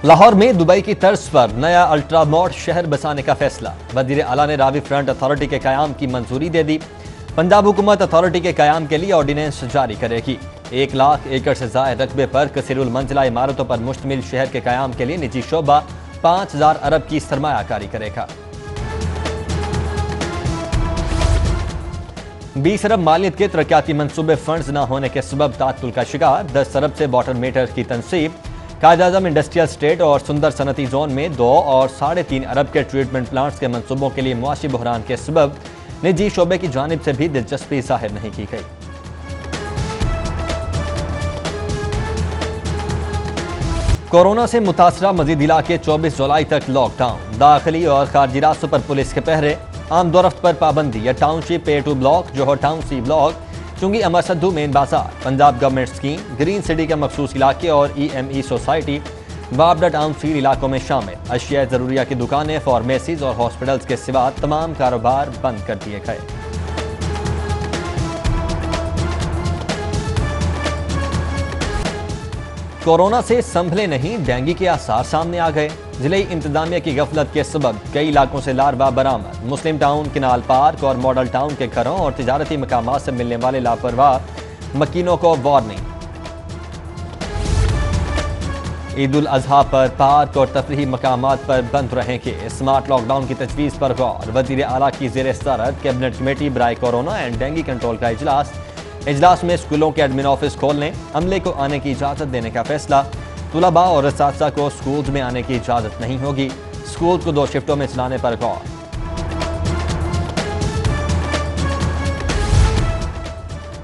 लाहौर में दुबई की तर्ज पर नया अल्ट्रा मॉड शहर बसाने का फैसला। वजीर आला ने रावी फ्रंट अथॉरिटी के कयाम की मंजूरी दे दी। पंजाब हुकूमत अथॉरिटी के कयाम के लिए ऑर्डिनेंस जारी करेगी। 1 लाख एकड़ से जायद रकबे पर कसीरुल मंजिला इमारतों पर मुश्तमिल शहर के कयाम के लिए निजी शोबा 5000 अरब की सरमायाकारी करेगा। 20 अरब मालियत के तरक्याती मनसूबे फंड्स न होने के सबब तातुल का शिकार। 10 अरब से वाटर मीटर की तनसीब। कायद-ए-आज़म इंडस्ट्रियल स्टेट और सुंदर सनती जोन में 2 और 3.5 अरब के ट्रीटमेंट प्लांट्स के मनसूबों के लिए मुआशी बहरान के सबब निजी शोबे की जानिब से भी दिलचस्पी जाहिर नहीं की गई। कोरोना से मुतासरा मजीद इलाके 24 जुलाई तक लॉकडाउन। दाखिली और खारजी रास्तों पर पुलिस के पहरे। आम दौरफ्त पर पाबंदी। या टाउनशिप A2 ब्लॉक, जोहर टाउन C ब्लॉक, चुंगी अमर सद्दू मेन बाजार, Punjab government scheme, green city के मखसूस इलाके और EME सोसाइटी बाबडा टाउन फील्ड इलाकों में शामिल। अशिया जरूरिया की दुकानें, फार्मेसीज और हॉस्पिटल्स के सिवा तमाम कारोबार बंद कर दिए गए। कोरोना से संभले नहीं, डेंगू के आसार सामने आ गए। जिले इंतजामिया की गफलत के सबब कई इलाकों से लार्वा बरामद। मुस्लिम टाउन, किनाल पार्क और मॉडल टाउन के घरों और तिजारती मकामात से मिलने वाले लापरवाह मकीनों को वार्निंग। ईद उल अजहा पर पार्क और तफरीही मकामात पर बंद रहेंगे। स्मार्ट लॉकडाउन की तजवीज़ पर गौर। वज़ीर आला की ज़ेर सदर कैबिनेट कमेटी बराए कोरोना एंड डेंगू कंट्रोल का इजलास में स्कूलों के एडमिन ऑफिस खोलने, अमले को आने की इजाज़त देने का फैसला। तुलबा और असातिज़ा को स्कूल में आने की इजाज़त नहीं होगी। स्कूल को 2 शिफ्टों में चलाने पर गौर।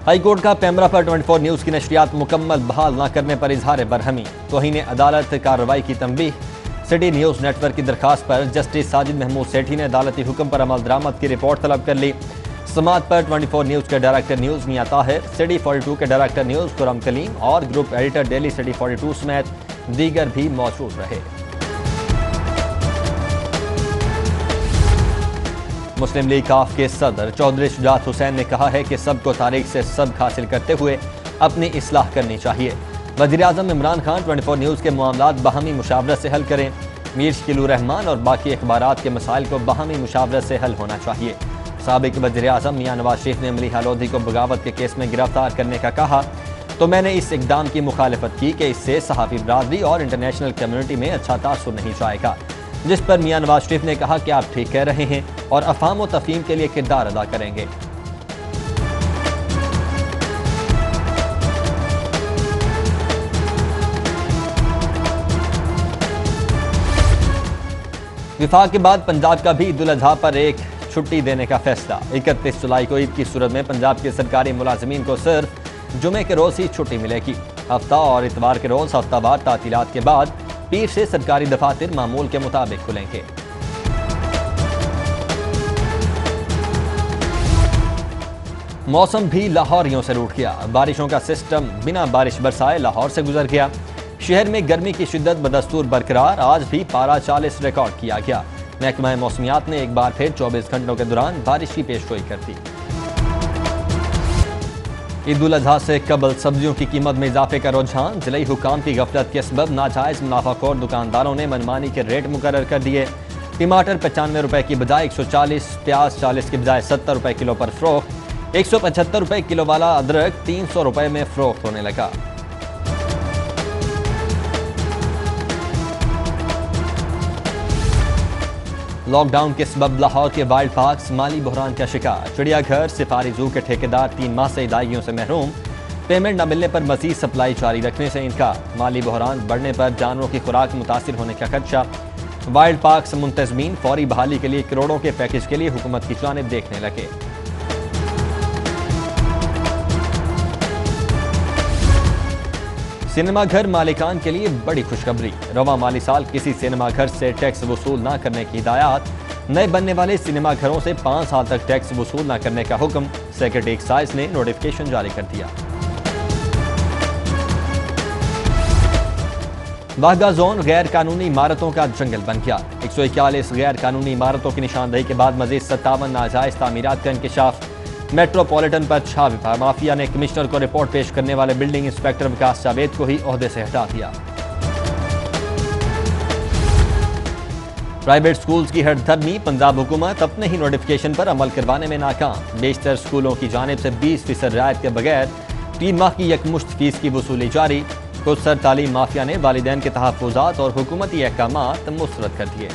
हाई कोर्ट का पैमरा पर 24 न्यूज़ की नशरियात मुकम्मल बहाल न करने पर इजहार बरहमी। तौहीन अदालत कार्रवाई की तंबीह। सिटी न्यूज़ नेटवर्क की दरखास्त पर जस्टिस साजिद महमूद सेठी ने अदालती हुक्म पर अमल दरामद की रिपोर्ट तलब कर ली। समात पर 24 न्यूज़ के डायरेक्टर न्यूज़ मियां ताहिर, सिटी 42 के डायरेक्टर न्यूज़ खुरम कलीम और ग्रुप एडिटर डेली सिटी 42 समेत दीगर भी मौजूद रहे। मुस्लिम लीग काफ के सदर चौधरी शुजात हुसैन ने कहा है कि सबको तारीख से सबक हासिल करते हुए अपनी इस्लाह करनी चाहिए। वज़ीर आज़म इमरान खान 24 न्यूज़ के मामलात बाहमी मुशावरत से हल करें। मीर शकीलुर रहमान और बाकी अखबारात के मसाइल को बाहमी मुशावरत से हल होना चाहिए। साबिक वज़ीर आज़म मियां नवाज शरीफ ने मलिहा लोधी को बगावत के केस में गिरफ्तार करने का कहा तो मैंने इस इकदाम की मुखालफत की कि इससे सहाफ़ी बरादरी और इंटरनेशनल कम्युनिटी में अच्छा तासुर नहीं जाएगा। जिस पर मियां नवाज शरीफ ने कहा कि आप ठीक कह रहे हैं और अफाम व तफहीम के लिए किरदार अदा करेंगे। विफाक के बाद पंजाब का भी ईद उल अजहा पर एक छुट्टी देने का फैसला। 31 जुलाई को ईद की सूरत में पंजाब के सरकारी मुलाजमीन को सिर्फ जुमे के रोज ही छुट्टी मिलेगी। हफ्ता और इतवार के रोज हफ्तावार तातीलात के बाद पीर से सरकारी दफातर मामूल के मुताबिक खुलेंगे। मौसम भी लाहौरियों से रूठ गया। बारिशों का सिस्टम बिना बारिश बरसाए लाहौर से गुजर गया। शहर में गर्मी की शिद्दत बदस्तूर बरकरार। आज भी पारा 40 रिकॉर्ड किया गया। महकमा मौसमियात ने एक बार फिर 24 घंटों के दौरान बारिश की पेशगोई कर दी। ईद उल अजहा से कबल सब्जियों की कीमत में इजाफे का रुझान। जिले हुकाम की गफलत के सबब नाजायज मुनाफाखोर दुकानदारों ने मनमानी के रेट मुकर्रर कर दिए। टमाटर 95 रुपए की बजाय 140, प्याज 40 की बजाय 70 रुपए किलो पर फरोख्त। 175 रुपए किलो वाला अदरक 300 रुपए में फरोख्त होने लगा। लॉकडाउन के सबब लाहौर के वाइल्ड पार्क्स माली बहरान का शिकार। चिड़ियाघर, सफारी जू के ठेकेदार 3 माह से अदायगियों से महरूम। पेमेंट न मिलने पर मजीद सप्लाई जारी रखने से इनकार। माली बहरान बढ़ने पर जानवरों की खुराक मुतासिर होने का खदशा। वाइल्ड पार्क्स मुंतजमीन फौरी बहाली के लिए करोड़ों के पैकेज के लिए हुकूमत की जानिब देखने लगे। सिनेमा घर मालिकान के लिए बड़ी खुशखबरी। रवा माली साल किसी सिनेमा घर से टैक्स वसूल न करने की हिदायत। नए बनने वाले सिनेमा घरों से 5 साल तक टैक्स वसूल न करने का हुक्म। सेक्रेटरी एक्साइज ने नोटिफिकेशन जारी कर दिया। वाहगा जोन गैर कानूनी इमारतों का जंगल बन गया। 141 गैर कानूनी इमारतों की निशानदही के बाद मजीद 57 नाजायज तामीरात का इंकशाफ। मेट्रोपॉलिटन पर छापा माफिया ने कमिश्नर को रिपोर्ट पेश करने वाले बिल्डिंग इंस्पेक्टर विकास जावेद को ही ओहदे से हटा दिया। प्राइवेट स्कूल्स की हड़धर्मी, पंजाब हुकूमत अपने ही नोटिफिकेशन पर अमल करवाने में नाकाम। बेशतर स्कूलों की जानिब से 20% रियायत के बगैर 3 माह की यकमुश्त फीस की वसूली जारी। कुछ सर तालीम माफिया ने वालिदैन के तहफ़्फ़ुज़ात और हुकूमती अहकामात मुस्तरद कर दिए।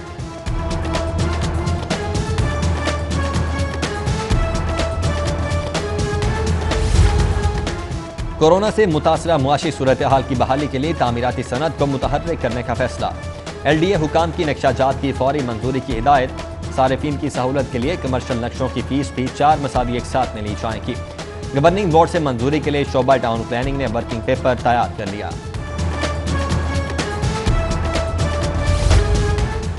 कोरोना से मुतासरा मुआशी सूरत हाल की बहाली के लिए तामीराती सनत को मुतहर्रिक करने का फैसला। LDA हुकाम की नक्शाजात की फौरी मंजूरी की हिदायत। सारिफीन की सहूलत के लिए कमर्शल नक्शों की फीस भी 4 मसावी एक साथ में ली जाएंगी। गवर्निंग बोर्ड से मंजूरी के लिए शोबा टाउन प्लानिंग ने वर्किंग पेपर तैयार कर लिया।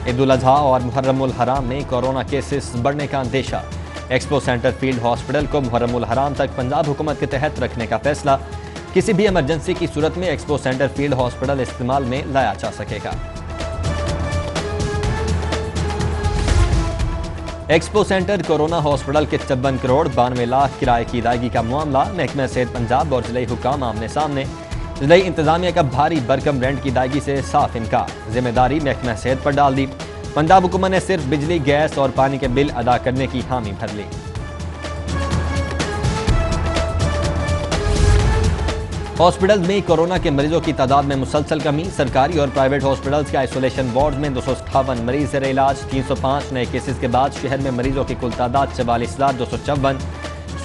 ईद-उल अज़हा और मुहर्रमुल हराम में कोरोना केसेस बढ़ने का अंदेशा। एक्सपो सेंटर फील्ड हॉस्पिटल को मुहर्रमुल हराम तक पंजाब हुकूमत के तहत रखने का फैसला। किसी भी इमरजेंसी की सूरत में एक्सपो सेंटर फील्ड हॉस्पिटल इस्तेमाल में लाया जा सकेगा। एक्सपो सेंटर कोरोना हॉस्पिटल के 54 करोड़ 92 लाख किराए की अदायगी का मामला। महकमा सेहत पंजाब और जिले हुकाम आमने सामने। जिले इंतजामिया का भारी भरकम रेंट की अदायगी से साफ इनकार। जिम्मेदारी महकमा सेहत पर डाल दी। पंजाब हुकूमत ने सिर्फ बिजली, गैस और पानी के बिल अदा करने की हामी भर ली। हॉस्पिटल में कोरोना के मरीजों की तादाद में मुसलसल कमी। सरकारी और प्राइवेट हॉस्पिटल्स के आइसोलेशन वार्ड में 258 मरीज ज़ेर इलाज। 305 नए केसेस के बाद शहर में मरीजों की कुल तादाद 44,254।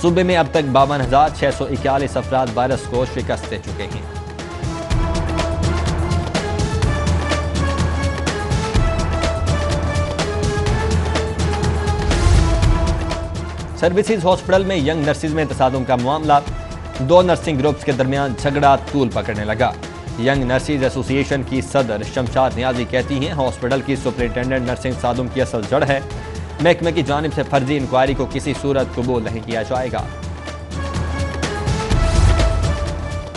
सूबे में अब तक 52,641 अफराद वायरस को शिकस्त दे चुके हैं। सर्विसेज हॉस्पिटल में यंग नर्सिस में तसादुम का मामला। 2 नर्सिंग ग्रुप्स के दरमियान झगड़ा तूल पकड़ने लगा। यंग नर्सिस एसोसिएशन की सदर शमशाद नियाजी कहती हैं हॉस्पिटल की सुपरिटेंडेंट नर्सिंग तसादुम की असल जड़ है। महकमे की जानिब से फर्जी इंक्वायरी को किसी सूरत कबूल नहीं किया जाएगा।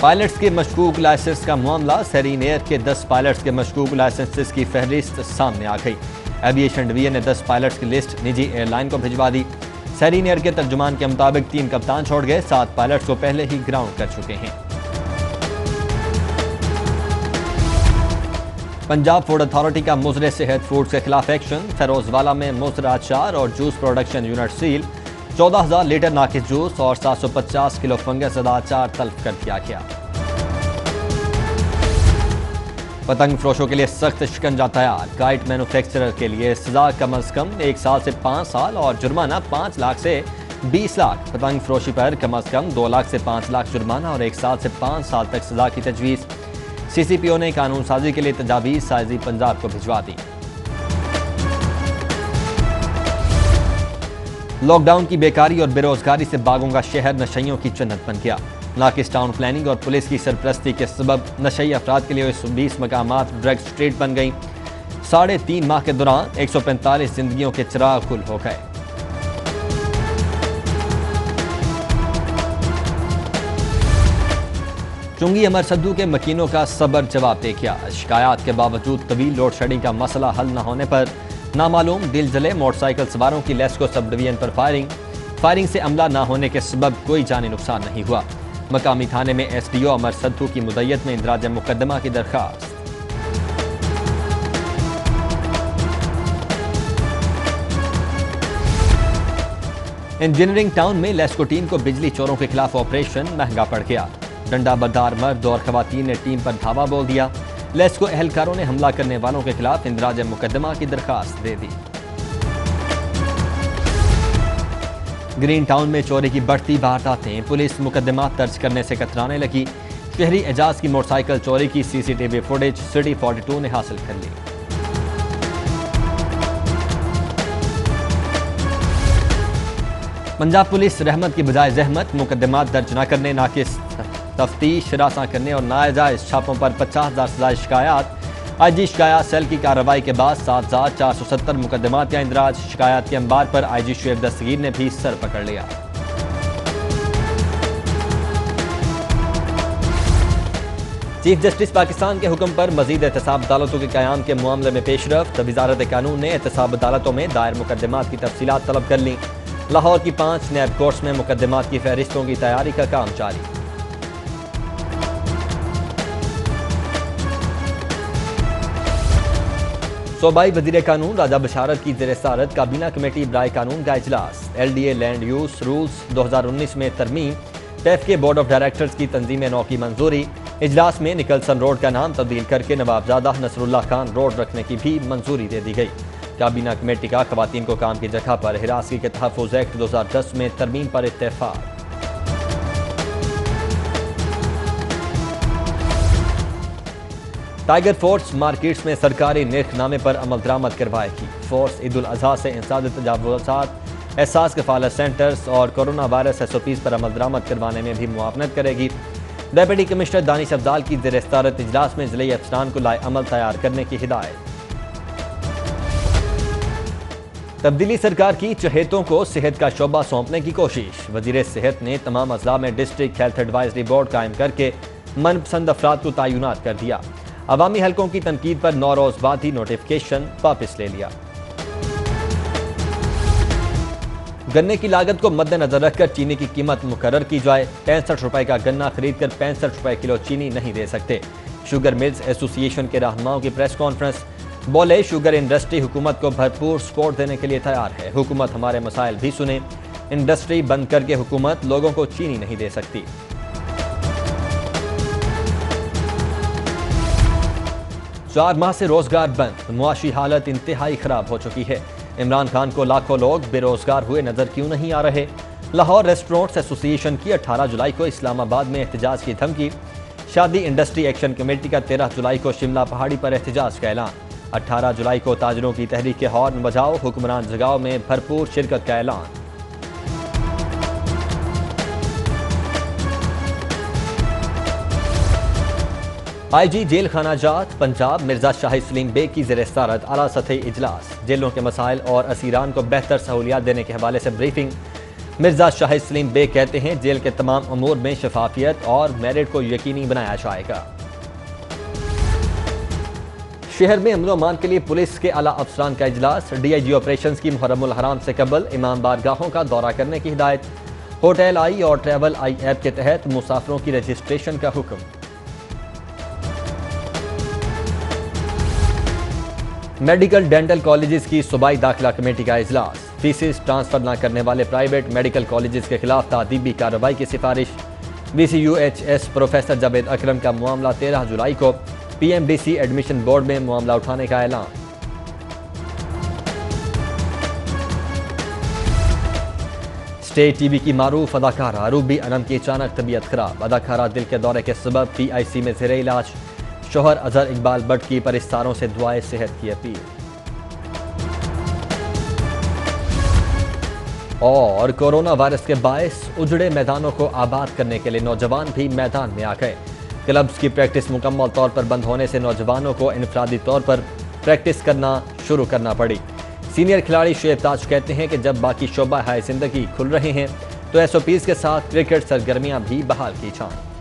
पायलट्स के मशकूक लाइसेंस का मामला। सेरीन एयर के 10 पायलट्स के मशकूक लाइसेंसेस की फहरिस्त सामने आ गई। एविएशन डिवीजन ने 10 पायलट्स की लिस्ट निजी एयरलाइन को भिजवा दी। सेरीन एयर के तर्जुमान के मुताबिक 3 कप्तान छोड़ गए। 7 पायलट्स को पहले ही ग्राउंड कर चुके हैं। पंजाब फूड अथॉरिटी का मुजरे सेहत फूड्स के खिलाफ एक्शन। फैरोजवाला में मुजरा अचार और juice production unit seal. 14,000 litre नाकिस जूस और 750 किलो फंगस ज़दा अचार तल्फ कर दिया गया। पतंग फरोशों के लिए सख्त शिकंजा तैयार। काइट मैन्युफैक्चरर के लिए सजा कम अज कम 1 साल से 5 साल और जुर्माना 5 लाख से 20 लाख। पतंग फरोशी पर कम अज कम 2 लाख से 5 लाख जुर्माना और 1 साल से 5 साल तक सजा की तजवीज़। CCPO ने कानून साजी के लिए तजावीज़ साजी पंजाब को भिजवा दी। लॉकडाउन की बेकारी और बेरोजगारी से बागों का शहर नशइयों की जन्नत बन गया। नाकिस टाउन प्लानिंग और पुलिस की सरपरस्ती के सबब नशई अफराद के लिए 20 मकामात ड्रग स्ट्रीट बन गई। 3.5 माह के दौरान 145 जिंदगियों के चिराग गुल हो गए। चुंगी अमर सद्दू के मकीनों का सबर जवाब दे गया। शिकायत के बावजूद तवील लोड शेडिंग का मसला हल न होने पर नामालूम दिल जले मोटरसाइकिल सवारों की लेस्को सब डिवीजन पर फायरिंग से अमला न होने के सबब कोई जानी नुकसान नहीं हुआ। मकामी थाने में SDO अमर सद्दू की मुद्दत में इंदराज मुकदमा की दरखास्त। इंजीनियरिंग टाउन में लेस्को टीम को बिजली चोरों के खिलाफ ऑपरेशन महंगा पड़ गया। डंडा बरदार मर्द और खवातीन ने टीम पर धावा बोल दिया। लेस्को एहलकारों ने हमला करने वालों के खिलाफ इंदराज मुकदमा की दरखास्त दे दी। ग्रीन टाउन में चोरी की बढ़ती वारदातें। पुलिस मुकदमा दर्ज करने से कतराने लगी। शहरी एजाज की मोटरसाइकिल चोरी की CCTV फुटेज सिटी 42 ने हासिल कर ली। पंजाब पुलिस रहमत की बजाय जहमत। मुकदमा दर्ज न करने, नाकिस तफ्तीश हिरासा करने और नाजायज छापों पर 50,000 से ज्यादा शिकायत। IG शिकायत सेल की कार्रवाई के बाद 7,470 मुकदमात का इंदराज। शिकायत के अंबार पर IG शुएब दस्तगीर ने भी सर पकड़ लिया। चीफ जस्टिस पाकिस्तान के हुक्म पर मजीद एहतसाब अदालतों के क़याम के मामले में पेशरफ्त। वज़ारत कानून ने एहतसाब अदालतों में दायर मुकदमात की तफसीलात तलब कर ली। लाहौर की 5 नैब कोर्ट्स में मुकदमात की फहरिस्तों की तैयारी का काम जारी। सूबाई वज़ीर कानून राजा बशारत की ज़ेर सदारत काबीना कमेटी बराए कानून का इजलास। LDA लैंड यूज रूल्स 2019 में तरमीम। टैफ के बोर्ड ऑफ डायरेक्टर्स की तंजीम नौ की मंजूरी। इजलास में निकलसन रोड का नाम तब्दील करके नवाबजादा नसरुल्लाह खान रोड रखने की भी मंजूरी दे दी गई। काबीना कमेटी का खवातीन को काम की जगह पर हिरासगी के तहफ़्फ़ुज़ एक्ट 2010 में तरमीम पर इत्तेफाक। टाइगर फोर्स मार्केट्स में सरकारी निर्खनामे पर अमल दरामद करवाएगी। फोर्स ईद उल अजहा से इंसादी तजावुज़ात, एहसास कफालत सेंटर्स और कोरोना वायरस SOPs पर अमल दरामद करवाने में भी मुआवनत करेगी। डेप्यूटी कमिश्नर दानिश अफजाल की ज़ेर सदारत इजलास में ज़िले अफसरान को लाए अमल तैयार करने की हिदायत। तब्दीली सरकार की चहेतों को सेहत का शोबा सौंपने की कोशिश। वज़ीर सेहत ने तमाम अजला में डिस्ट्रिक्ट हेल्थ एडवाइजरी बोर्ड कायम करके मनपसंद अफराद को तयनात कर दिया। अवामी हलकों की तनकीद पर 9 रोज बाद ही नोटिफिकेशन वापस ले लिया। गन्ने की लागत को मद्देनजर रखकर चीनी की कीमत मुकर्रर की जाए। 65 रुपए का गन्ना खरीद कर 65 रुपए किलो चीनी नहीं दे सकते। शुगर मिल्स एसोसिएशन के रहनुमाओं की प्रेस कॉन्फ्रेंस। बोले, शुगर इंडस्ट्री हुकूमत को भरपूर सपोर्ट देने के लिए तैयार है। हुकूमत हमारे मसाइल भी सुने। इंडस्ट्री बंद करके हुकूमत लोगों को चीनी नहीं दे सकती। 4 माह से रोजगार बंद, मुआशी हालत इंतहाई खराब हो चुकी है। इमरान खान को लाखों लोग बेरोजगार हुए नजर क्यों नहीं आ रहे। लाहौर रेस्टोरेंट्स एसोसिएशन की 18 जुलाई को इस्लामाबाद में एहतजाज की धमकी। शादी इंडस्ट्री एक्शन कमेटी का 13 जुलाई को शिमला पहाड़ी पर एहतजाज का ऐलान। 18 जुलाई को ताजरों की तहरीक के हॉर्न बजाओ, हुक्मरान जगाओ में भरपूर शिरकत का ऐलान। IG जेल खाना जात पंजाब मिर्जा शाहिद सलीम बेग की ज़ेर सदारत आला सतही इजलास। जेलों के मसाइल और असीरान को बेहतर सहूलियात देने के हवाले से ब्रीफिंग। मिर्जा शाहिद सलीम बेग कहते हैं, जेल के तमाम अमूर में शफाफियत और मेरिट को यकीनी बनाया जाएगा। शहर में अमन अमान के लिए पुलिस के आला अफसरान का इजलास। DIG ऑपरेशंस की मुहर्रमुल हराम से कबल इमाम बारगाहों का दौरा करने की हिदायत। होटल आई और ट्रैवल आई ऐप के तहत मुसाफिरों की रजिस्ट्रेशन का हुक्म। मेडिकल डेंटल कॉलेजेस की सूबाई दाखिला कमेटी का इजलास। फीसिस ट्रांसफर न करने वाले प्राइवेट मेडिकल कॉलेजेस के खिलाफ तादीबी कार्रवाई की सिफारिश। VCUHS प्रोफेसर जावेद अकरम का मामला 13 जुलाई को PMDC एडमिशन बोर्ड में मामला उठाने का ऐलान। स्टेट TV की मारूफ अदाकारा रूबी अनम की अचानक तबीयत खराब। अदाकारा दिल के दौरे के सबब PIC में ज़ेरे इलाज। शोहर अजहर इकबाल भट्ट की परिस्तारों से दुआए सेहत की अपील। और कोरोना वायरस के बायस उजड़े मैदानों को आबाद करने के लिए नौजवान भी मैदान में आ गए। क्लब्स की प्रैक्टिस मुकम्मल तौर पर बंद होने से नौजवानों को इनफरादी तौर पर प्रैक्टिस करना शुरू करना पड़ी। सीनियर खिलाड़ी शुएब ताज कहते हैं कि जब बाकी शोबा हाय जिंदगी खुल रहे हैं तो SOPs के साथ क्रिकेट सरगर्मियां भी बहाल की जाएं।